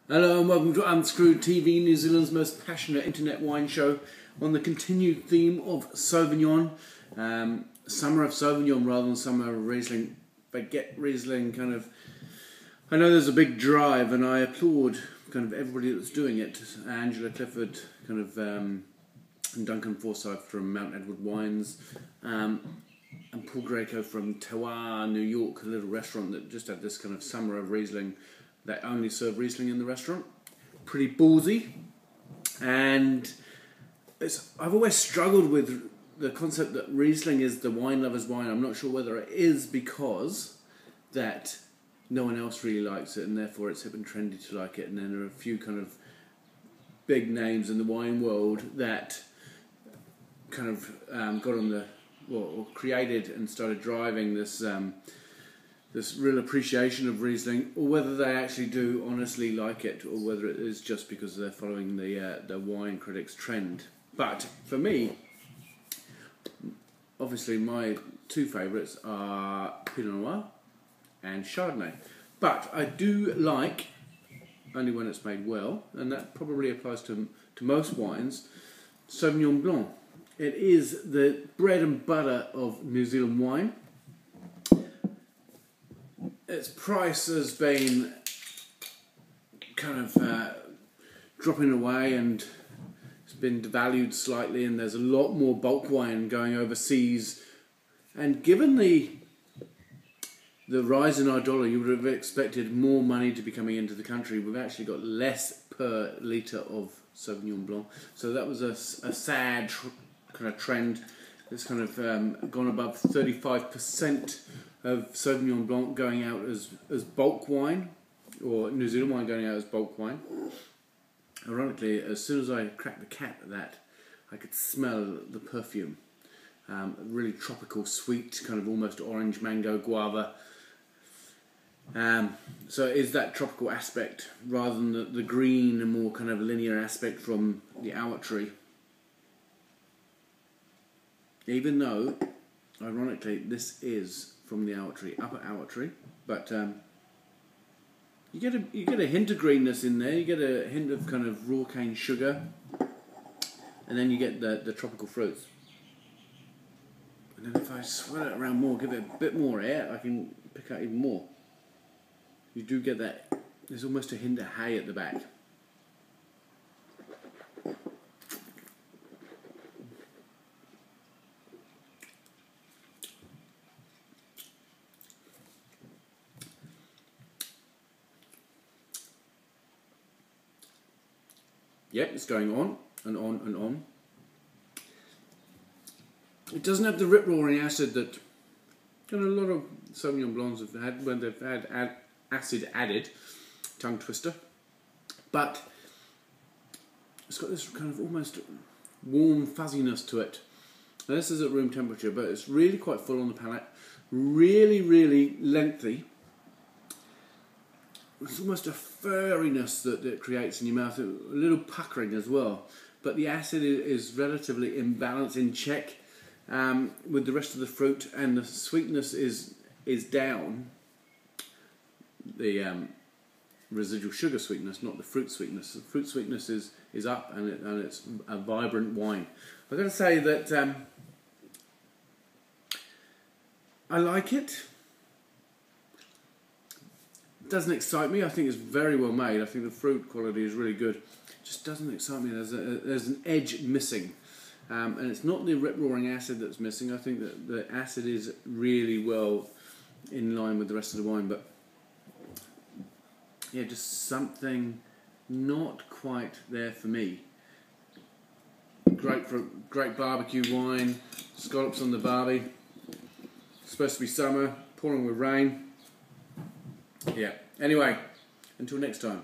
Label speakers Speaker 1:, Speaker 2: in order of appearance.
Speaker 1: Hello and welcome to Unscrewed TV, New Zealand's most passionate internet wine show on the continued theme of Sauvignon. Summer of Sauvignon rather than summer of Riesling. But get Riesling kind of... I know there's a big drive and I applaud kind of everybody that's doing it. Angela Clifford, kind of, and Duncan Forsyth from Mount Edward Wines. And Paul Greco from Tawa, New York, a little restaurant that just had this kind of summer of Riesling. They only serve Riesling in the restaurant. Pretty ballsy. And I've always struggled with the concept that Riesling is the wine lover's wine. I'm not sure whether it is because that no one else really likes it and therefore it's hip and trendy to like it. And then there are a few kind of big names in the wine world that kind of got on the... or created and started driving this this real appreciation of Riesling, or whether they actually do honestly like it, or whether it is just because they're following the wine critics trend. But for me, obviously my two favourites are Pinot Noir and Chardonnay. But I do like, only when it's made well, and that probably applies to most wines, Sauvignon Blanc. It is the bread and butter of New Zealand wine. Its price has been kind of dropping away and it's been devalued slightly, and there's a lot more bulk wine going overseas. And given the rise in our dollar, you would have expected more money to be coming into the country. We've actually got less per litre of Sauvignon Blanc. So that was a sad kind of trend. It's kind of gone above 35% of Sauvignon Blanc going out as bulk wine, or New Zealand wine going out as bulk wine. Ironically, as soon as I cracked the cap at that, I could smell the perfume. Really tropical, sweet, kind of almost orange, mango, guava. So it is that tropical aspect rather than the green and more kind of linear aspect from the Hour Tree. Even though, ironically, this is from the Hour Tree, Upper Hour Tree, but you get a hint of greenness in there. You get a hint of kind of raw cane sugar, and then you get the tropical fruits. And then if I swirl it around more, give it a bit more air, I can pick out even more. You do get that. There's almost a hint of hay at the back. Yep, it's going on and on and on. It doesn't have the rip-roaring acid that a lot of Sauvignon Blancs have had when they've had acid added, tongue twister. But it's got this kind of almost warm fuzziness to it. Now this is at room temperature, but it's really quite full on the palate. Really, really lengthy. It's almost a furriness that it creates in your mouth, a little puckering as well. But the acid is relatively in balance, in check with the rest of the fruit, and the sweetness is down. The residual sugar sweetness, not the fruit sweetness. The fruit sweetness is up, and it's a vibrant wine. I've got to say that I like it. Doesn't excite me. I think it's very well made. I think the fruit quality is really good. Just doesn't excite me. There's an edge missing, and it's not the rip-roaring acid that's missing. I think that the acid is really well in line with the rest of the wine, but yeah, just something not quite there for me. Great barbecue wine, scallops on the barbie. It's supposed to be summer, pouring with rain. Yeah. Anyway, until next time.